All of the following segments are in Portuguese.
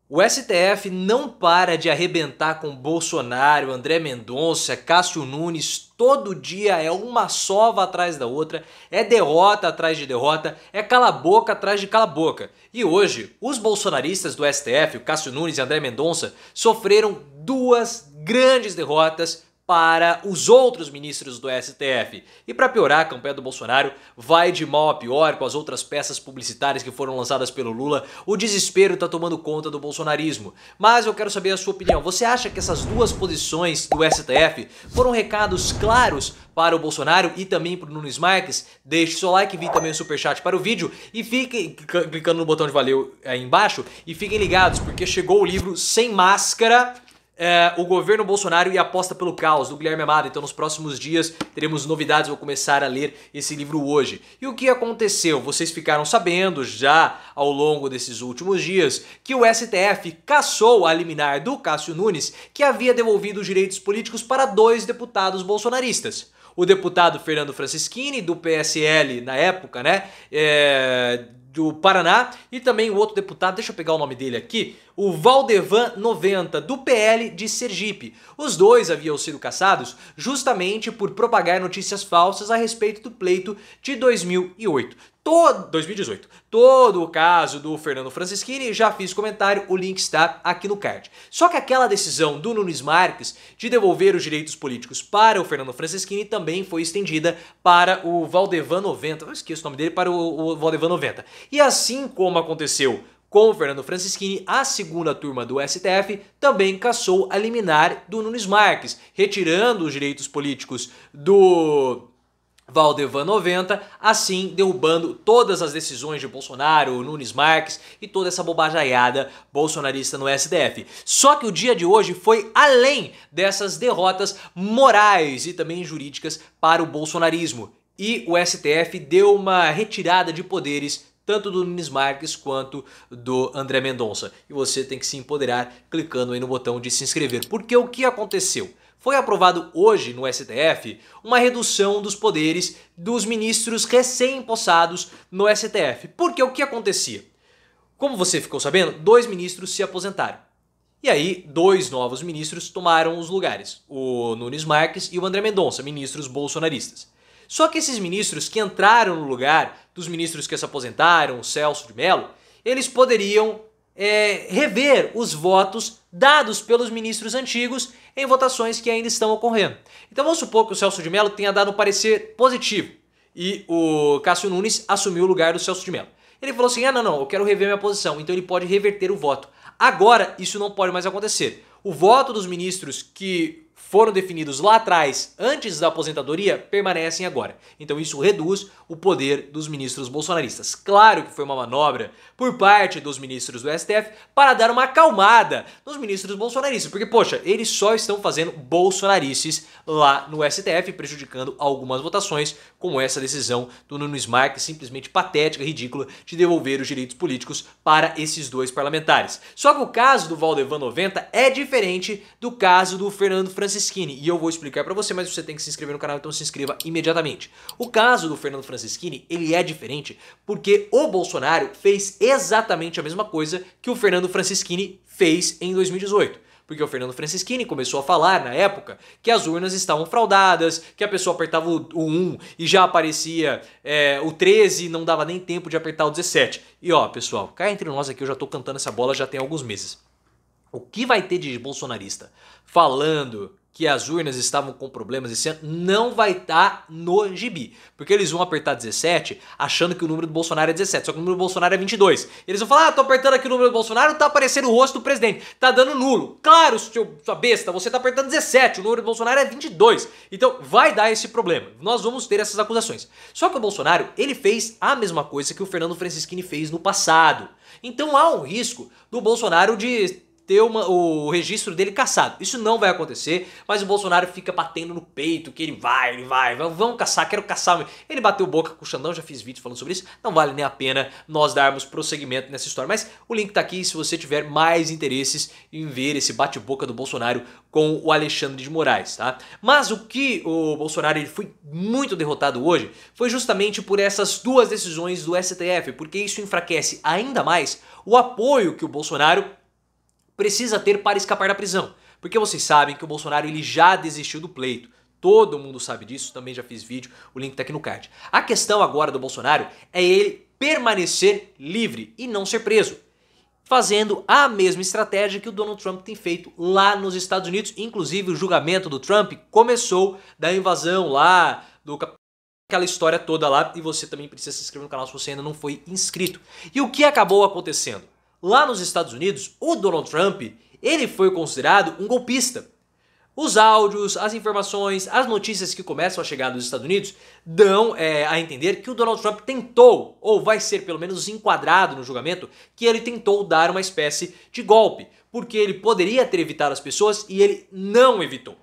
O STF não para de arrebentar com Bolsonaro, André Mendonça, Cássio Nunes, todo dia é uma sova atrás da outra, é derrota atrás de derrota, é cala a boca atrás de cala a boca. E hoje, os bolsonaristas do STF, o Cássio Nunes e André Mendonça, sofreram duas grandes derrotas para os outros ministros do STF. E para piorar, a campanha do Bolsonaro vai de mal a pior com as outras peças publicitárias que foram lançadas pelo Lula. O desespero está tomando conta do bolsonarismo. Mas eu quero saber a sua opinião. Você acha que essas duas posições do STF foram recados claros para o Bolsonaro e também para o Nunes Marques? Deixe seu like, envie também o superchat para o vídeo e fiquem clicando no botão de valeu aí embaixo e fiquem ligados porque chegou o livro Sem Máscara, o governo Bolsonaro e a aposta pelo caos, do Guilherme Amado. Então nos próximos dias teremos novidades, vou começar a ler esse livro hoje. E o que aconteceu? Vocês ficaram sabendo já ao longo desses últimos dias que o STF cassou a liminar do Cássio Nunes, que havia devolvido os direitos políticos para dois deputados bolsonaristas. O deputado Fernando Francischini, do PSL na época, né, do Paraná, e também o outro deputado, deixa eu pegar o nome dele aqui, o Valdevan 90, do PL de Sergipe. Os dois haviam sido cassados justamente por propagar notícias falsas a respeito do pleito de 2018. Todo o caso do Fernando Francischini, já fiz comentário, o link está aqui no card. Só que aquela decisão do Nunes Marques de devolver os direitos políticos para o Fernando Francischini também foi estendida para o Valdevan 90, eu esqueço o nome dele, para o Valdevan 90. E assim como aconteceu com o Fernando Francischini, a segunda turma do STF também cassou a liminar do Nunes Marques, retirando os direitos políticos do Valdevan 90, assim derrubando todas as decisões de Bolsonaro, Nunes Marques e toda essa bobajaiada bolsonarista no STF. Só que o dia de hoje foi além dessas derrotas morais e também jurídicas para o bolsonarismo. E o STF deu uma retirada de poderes tanto do Nunes Marques quanto do André Mendonça. E você tem que se empoderar clicando aí no botão de se inscrever. Porque o que aconteceu? Foi aprovado hoje no STF uma redução dos poderes dos ministros recém-impossados no STF. Porque o que acontecia? Como você ficou sabendo, dois ministros se aposentaram. E aí, dois novos ministros tomaram os lugares, o Nunes Marques e o André Mendonça, ministros bolsonaristas. Só que esses ministros que entraram no lugar dos ministros que se aposentaram, o Celso de Mello, eles poderiam rever os votos dados pelos ministros antigos em votações que ainda estão ocorrendo. Então vamos supor que o Celso de Mello tenha dado um parecer positivo e o Cássio Nunes assumiu o lugar do Celso de Mello. Ele falou assim, não, eu quero rever minha posição, então ele pode reverter o voto. Agora isso não pode mais acontecer. O voto dos ministros que foram definidos lá atrás, antes da aposentadoria, permanecem agora. Então isso reduz o poder dos ministros bolsonaristas. Claro que foi uma manobra por parte dos ministros do STF para dar uma acalmada nos ministros bolsonaristas. Porque, poxa, eles só estão fazendo bolsonarices lá no STF, prejudicando algumas votações, como essa decisão do Nunes Marques, simplesmente patética, ridícula, de devolver os direitos políticos para esses dois parlamentares. Só que o caso do Valdevan 90 é diferente do caso do Fernando Francischini, e eu vou explicar pra você, mas você tem que se inscrever no canal, então se inscreva imediatamente. O caso do Fernando Francischini, ele é diferente porque o Bolsonaro fez exatamente a mesma coisa que o Fernando Francischini fez em 2018. Porque o Fernando Francischini começou a falar na época que as urnas estavam fraudadas, que a pessoa apertava o 1 e já aparecia o 13 e não dava nem tempo de apertar o 17. E ó, pessoal, cá entre nós aqui, eu já tô cantando essa bola já tem alguns meses. O que vai ter de bolsonarista falando que as urnas estavam com problemas esse ano não vai estar no gibi. Porque eles vão apertar 17 achando que o número do Bolsonaro é 17, só que o número do Bolsonaro é 22. Eles vão falar, tô apertando aqui o número do Bolsonaro, tá aparecendo o rosto do presidente, tá dando nulo. Claro, sua besta, você tá apertando 17, o número do Bolsonaro é 22. Então vai dar esse problema, nós vamos ter essas acusações. Só que o Bolsonaro, ele fez a mesma coisa que o Fernando Francischini fez no passado. Então há um risco do Bolsonaro de ter o registro dele cassado. Isso não vai acontecer, mas o Bolsonaro fica batendo no peito que ele vai, vamos caçar, quero caçar. Ele bateu boca com o Xandão, já fiz vídeo falando sobre isso, não vale nem a pena nós darmos prosseguimento nessa história, mas o link tá aqui se você tiver mais interesses em ver esse bate-boca do Bolsonaro com o Alexandre de Moraes, tá? Mas o que o Bolsonaro ele foi muito derrotado hoje foi justamente por essas duas decisões do STF, porque isso enfraquece ainda mais o apoio que o Bolsonaro precisa ter para escapar da prisão. Porque vocês sabem que o Bolsonaro ele já desistiu do pleito. Todo mundo sabe disso, também já fiz vídeo, o link tá aqui no card. A questão agora do Bolsonaro é ele permanecer livre e não ser preso, fazendo a mesma estratégia que o Donald Trump tem feito lá nos Estados Unidos. Inclusive o julgamento do Trump começou da invasão lá, aquela história toda lá, e você também precisa se inscrever no canal se você ainda não foi inscrito. E o que acabou acontecendo? Lá nos Estados Unidos, o Donald Trump, ele foi considerado um golpista. Os áudios, as informações, as notícias que começam a chegar dos Estados Unidos dão a entender que o Donald Trump tentou, ou vai ser pelo menos enquadrado no julgamento, que ele tentou dar uma espécie de golpe, porque ele poderia ter evitado as pessoas e ele não evitou.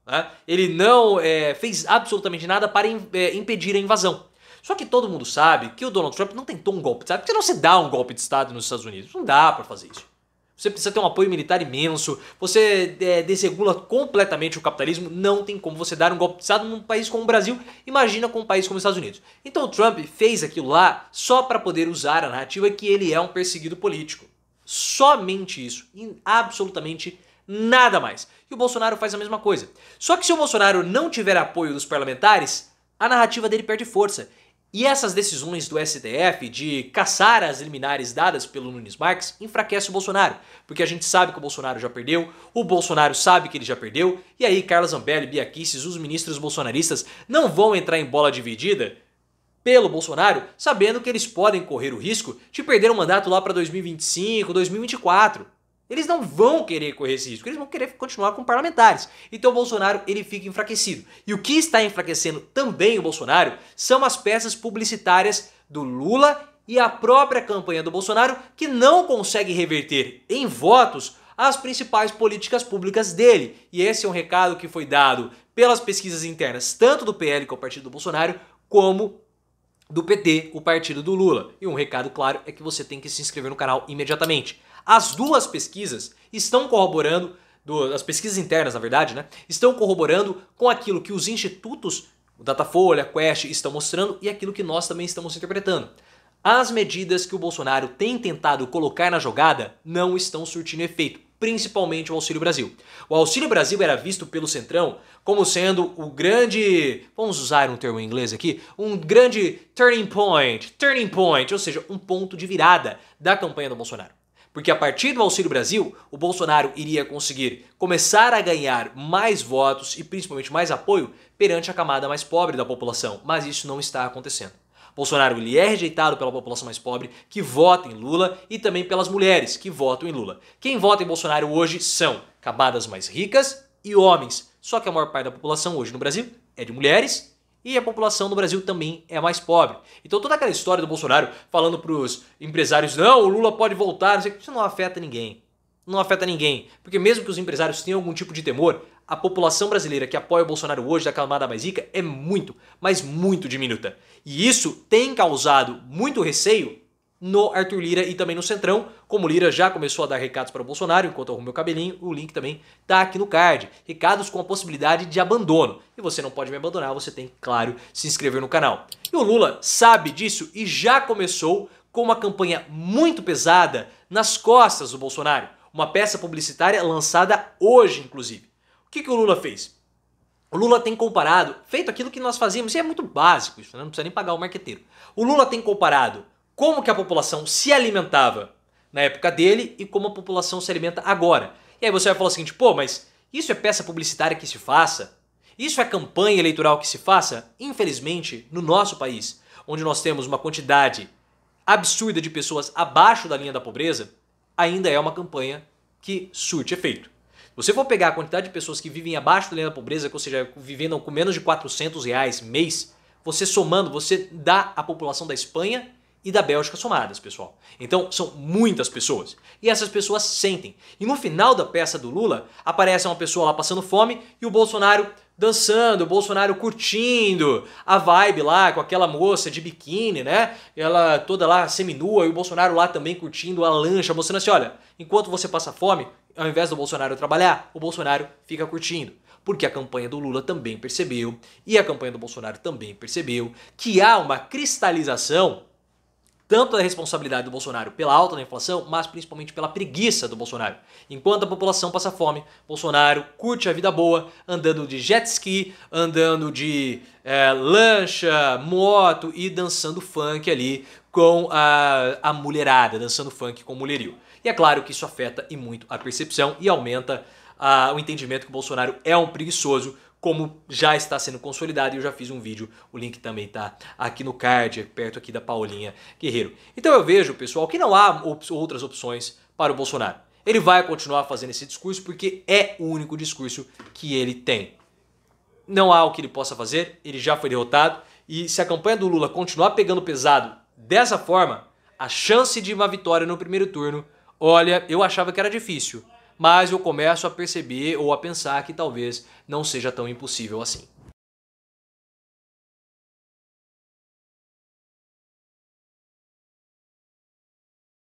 Né? Ele não fez absolutamente nada para impedir a invasão. Só que todo mundo sabe que o Donald Trump não tentou um golpe, sabe? Porque não se dá um golpe de Estado nos Estados Unidos, não dá para fazer isso. Você precisa ter um apoio militar imenso, você desregula completamente o capitalismo, não tem como você dar um golpe de Estado num país como o Brasil, imagina com um país como os Estados Unidos. Então o Trump fez aquilo lá só para poder usar a narrativa que ele é um perseguido político. Somente isso, e absolutamente nada mais. E o Bolsonaro faz a mesma coisa. Só que se o Bolsonaro não tiver apoio dos parlamentares, a narrativa dele perde força. E essas decisões do STF de caçar as liminares dadas pelo Nunes Marques enfraquece o Bolsonaro, porque a gente sabe que o Bolsonaro já perdeu, o Bolsonaro sabe que ele já perdeu, e aí Carla Zambelli, Bia Kicis, os ministros bolsonaristas não vão entrar em bola dividida pelo Bolsonaro, sabendo que eles podem correr o risco de perder o mandato lá para 2025, 2024. Eles não vão querer correr esse risco, eles vão querer continuar com parlamentares. Então o Bolsonaro ele fica enfraquecido. E o que está enfraquecendo também o Bolsonaro são as peças publicitárias do Lula e a própria campanha do Bolsonaro, que não consegue reverter em votos as principais políticas públicas dele. E esse é um recado que foi dado pelas pesquisas internas, tanto do PL, que é o partido do Bolsonaro, como do PT, o partido do Lula. E um recado claro é que você tem que se inscrever no canal imediatamente. As duas pesquisas estão corroborando, as pesquisas internas na verdade, né, estão corroborando com aquilo que os institutos, o Datafolha, Quest, estão mostrando e aquilo que nós também estamos interpretando. As medidas que o Bolsonaro tem tentado colocar na jogada não estão surtindo efeito, principalmente o Auxílio Brasil. O Auxílio Brasil era visto pelo Centrão como sendo o grande, vamos usar um termo em inglês aqui, um grande turning point, ou seja, um ponto de virada da campanha do Bolsonaro. Porque a partir do Auxílio Brasil, o Bolsonaro iria conseguir começar a ganhar mais votos e principalmente mais apoio perante a camada mais pobre da população, mas isso não está acontecendo. Bolsonaro ele é rejeitado pela população mais pobre, que vota em Lula, e também pelas mulheres, que votam em Lula. Quem vota em Bolsonaro hoje são camadas mais ricas e homens, só que a maior parte da população hoje no Brasil é de mulheres, e a população no Brasil também é mais pobre. Então toda aquela história do Bolsonaro falando para os empresários, não, o Lula pode voltar, não sei, isso não afeta ninguém. Não afeta ninguém. Porque mesmo que os empresários tenham algum tipo de temor, a população brasileira que apoia o Bolsonaro hoje, da camada mais rica, é muito, mas muito diminuta. E isso tem causado muito receio no Arthur Lira e também no Centrão, como o Lira já começou a dar recados para o Bolsonaro, enquanto eu arrumo meu cabelinho, o link também tá aqui no card. Recados com a possibilidade de abandono. E você não pode me abandonar, você tem, claro, se inscrever no canal. E o Lula sabe disso e já começou com uma campanha muito pesada nas costas do Bolsonaro. Uma peça publicitária lançada hoje, inclusive. O que o Lula fez? O Lula tem comparado, feito aquilo que nós fazíamos, e é muito básico isso, né? Não precisa nem pagar o marqueteiro. O Lula tem comparado como que a população se alimentava na época dele e como a população se alimenta agora. E aí você vai falar o seguinte, pô, mas isso é peça publicitária que se faça? Isso é campanha eleitoral que se faça? Infelizmente, no nosso país, onde nós temos uma quantidade absurda de pessoas abaixo da linha da pobreza, ainda é uma campanha que surte efeito. Se você for pegar a quantidade de pessoas que vivem abaixo da linha da pobreza, ou seja, vivendo com menos de R$400 mês, você somando, você dá a população da Espanha e da Bélgica somadas, pessoal. Então, são muitas pessoas. E essas pessoas sentem. E no final da peça do Lula, aparece uma pessoa lá passando fome e o Bolsonaro dançando, o Bolsonaro curtindo a vibe lá com aquela moça de biquíni, né? Ela toda lá seminua e o Bolsonaro lá também curtindo a lancha, mostrando assim, olha, enquanto você passa fome, ao invés do Bolsonaro trabalhar, o Bolsonaro fica curtindo. Porque a campanha do Lula também percebeu, e a campanha do Bolsonaro também percebeu, que há uma cristalização tanto da responsabilidade do Bolsonaro pela alta da inflação, mas principalmente pela preguiça do Bolsonaro. Enquanto a população passa fome, Bolsonaro curte a vida boa, andando de jet ski, andando de lancha, moto e dançando funk ali com a mulherada, dançando funk com mulherio. E é claro que isso afeta e muito a percepção e aumenta o entendimento que o Bolsonaro é um preguiçoso, como já está sendo consolidado, e eu já fiz um vídeo, o link também tá aqui no card, perto aqui da Paulinha Guerreiro. Então eu vejo, pessoal, que não há outras opções para o Bolsonaro. Ele vai continuar fazendo esse discurso porque é o único discurso que ele tem. Não há o que ele possa fazer, ele já foi derrotado, e se a campanha do Lula continuar pegando pesado dessa forma, a chance de uma vitória no primeiro turno, olha, eu achava que era difícil, mas eu começo a perceber ou a pensar que talvez não seja tão impossível assim.